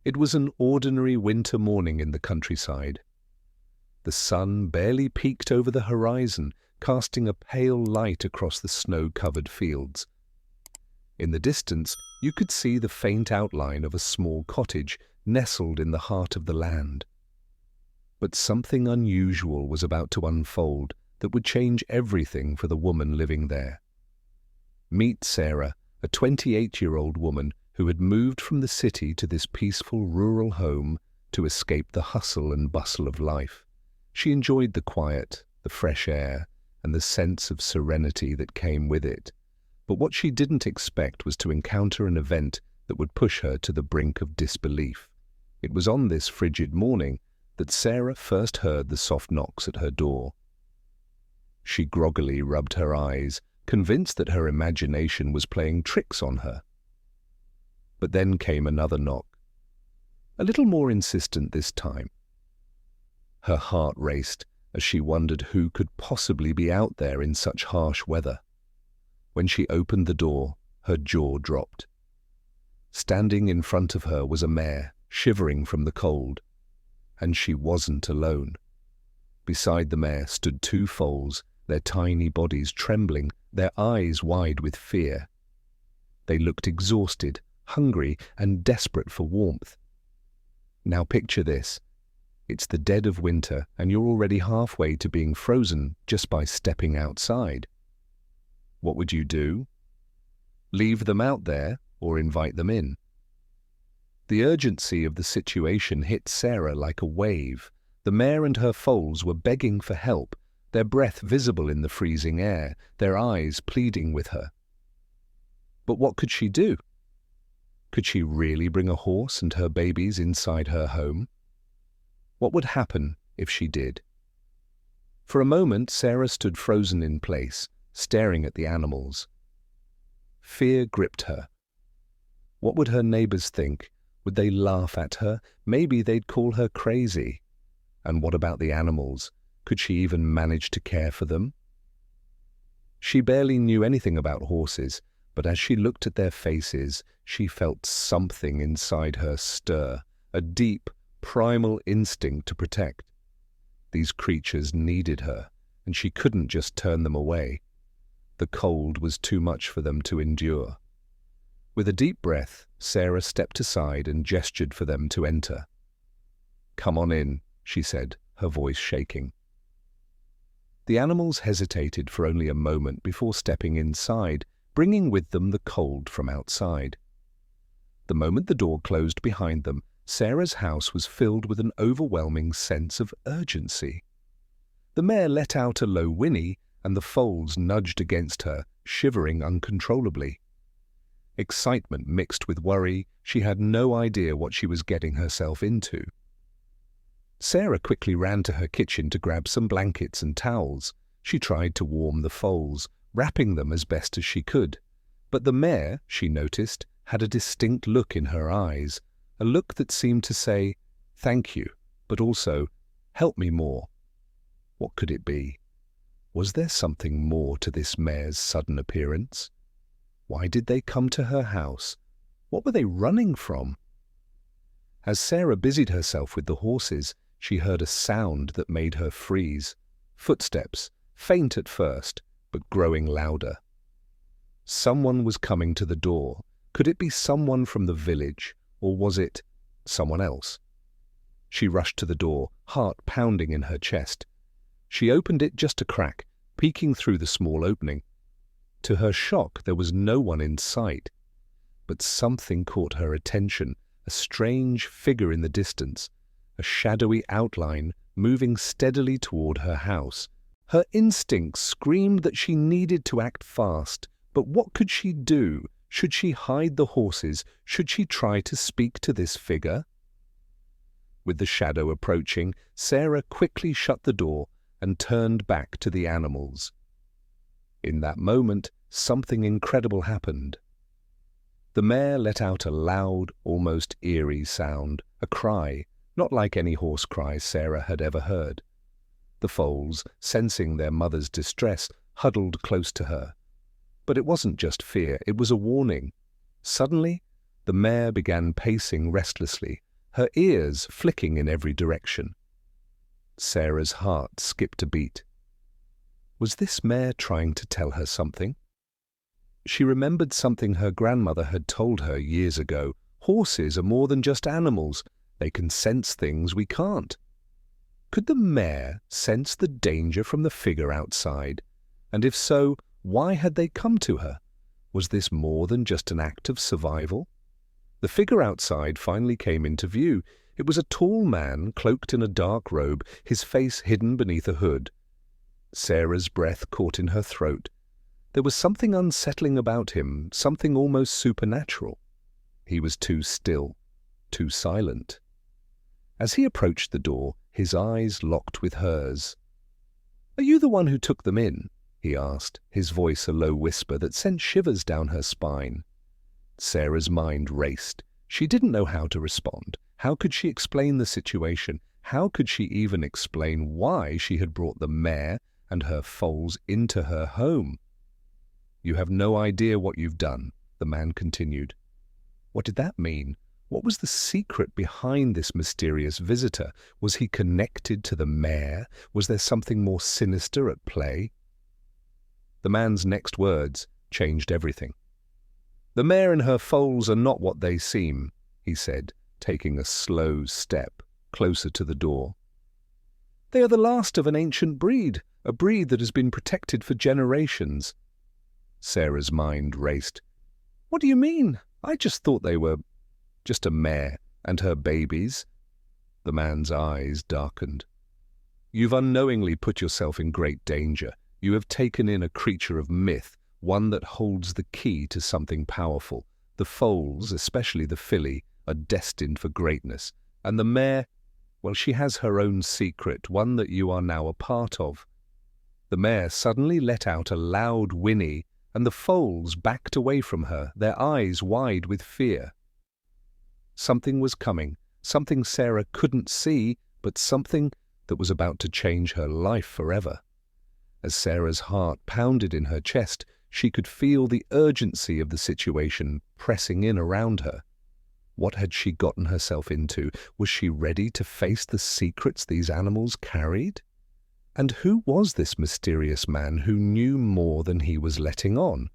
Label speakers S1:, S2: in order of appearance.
S1: It was an ordinary winter morning in the countryside. The sun barely peeked over the horizon, casting a pale light across the snow-covered fields. In the distance, you could see the faint outline of a small cottage nestled in the heart of the land. But something unusual was about to unfold that would change everything for the woman living there. Meet Sarah, a 28-year-old woman who had moved from the city to this peaceful rural home to escape the hustle and bustle of life. She enjoyed the quiet, the fresh air, and the sense of serenity that came with it. But what she didn't expect was to encounter an event that would push her to the brink of disbelief. It was on this frigid morning that Sarah first heard the soft knocks at her door. She groggily rubbed her eyes, convinced that her imagination was playing tricks on her. But then came another knock, a little more insistent this time. Her heart raced as she wondered who could possibly be out there in such harsh weather. When she opened the door, her jaw dropped. Standing in front of her was a mare, shivering from the cold. And she wasn't alone. Beside the mare stood two foals, their tiny bodies trembling, their eyes wide with fear. They looked exhausted, hungry, and desperate for warmth. Now picture this. It's the dead of winter, and you're already halfway to being frozen just by stepping outside. What would you do? Leave them out there or invite them in? The urgency of the situation hit Sarah like a wave. The mare and her foals were begging for help, their breath visible in the freezing air, their eyes pleading with her. But what could she do? Could she really bring a horse and her babies inside her home? What would happen if she did? For a moment, Sarah stood frozen in place, staring at the animals. Fear gripped her. What would her neighbors think? Would they laugh at her? Maybe they'd call her crazy. And what about the animals? Could she even manage to care for them? She barely knew anything about horses, but as she looked at their faces, she felt something inside her stir, a deep, primal instinct to protect. These creatures needed her, and she couldn't just turn them away. The cold was too much for them to endure. With a deep breath, Sarah stepped aside and gestured for them to enter. "Come on in," she said, her voice shaking. The animals hesitated for only a moment before stepping inside, bringing with them the cold from outside. The moment the door closed behind them, Sarah's house was filled with an overwhelming sense of urgency. The mare let out a low whinny, and the foals nudged against her, shivering uncontrollably. Excitement mixed with worry, she had no idea what she was getting herself into. Sarah quickly ran to her kitchen to grab some blankets and towels. She tried to warm the foals, wrapping them as best as she could. But the mare, she noticed, had a distinct look in her eyes, a look that seemed to say, "Thank you," but also, "Help me more." What could it be? Was there something more to this mare's sudden appearance? Why did they come to her house? What were they running from? As Sarah busied herself with the horses, she heard a sound that made her freeze. Footsteps, faint at first, but growing louder. Someone was coming to the door. Could it be someone from the village, or was it someone else? She rushed to the door, heart pounding in her chest. She opened it just a crack, peeking through the small opening. To her shock, there was no one in sight. But something caught her attention, a strange figure in the distance, a shadowy outline moving steadily toward her house. Her instincts screamed that she needed to act fast, but what could she do? Should she hide the horses? Should she try to speak to this figure? With the shadow approaching, Sarah quickly shut the door and turned back to the animals. In that moment, something incredible happened. The mare let out a loud, almost eerie sound, a cry, not like any horse cry Sarah had ever heard. The foals, sensing their mother's distress, huddled close to her. But it wasn't just fear, it was a warning. Suddenly, the mare began pacing restlessly, her ears flicking in every direction. Sarah's heart skipped a beat. Was this mare trying to tell her something? She remembered something her grandmother had told her years ago. Horses are more than just animals. They can sense things we can't. Could the mare sense the danger from the figure outside? And if so, why had they come to her? Was this more than just an act of survival? The figure outside finally came into view. It was a tall man, cloaked in a dark robe, his face hidden beneath a hood. Sarah's breath caught in her throat. There was something unsettling about him, something almost supernatural. He was too still, too silent. As he approached the door, his eyes locked with hers. "Are you the one who took them in?" he asked, his voice a low whisper that sent shivers down her spine. Sarah's mind raced. She didn't know how to respond. How could she explain the situation? How could she even explain why she had brought the mare and her foals into her home? "You have no idea what you've done," the man continued. What did that mean? What was the secret behind this mysterious visitor? Was he connected to the mare? Was there something more sinister at play? The man's next words changed everything. "The mare and her foals are not what they seem," he said, taking a slow step closer to the door. "They are the last of an ancient breed, a breed that has been protected for generations." Sarah's mind raced. "What do you mean? I just thought they were just a mare and her babies." The man's eyes darkened. "You've unknowingly put yourself in great danger. You have taken in a creature of myth, one that holds the key to something powerful. The foals, especially the filly, are destined for greatness. And the mare, well, she has her own secret, one that you are now a part of." The mare suddenly let out a loud whinny, and the foals backed away from her, their eyes wide with fear. Something was coming, something Sarah couldn't see, but something that was about to change her life forever. As Sarah's heart pounded in her chest, she could feel the urgency of the situation pressing in around her. What had she gotten herself into? Was she ready to face the secrets these animals carried? And who was this mysterious man who knew more than he was letting on?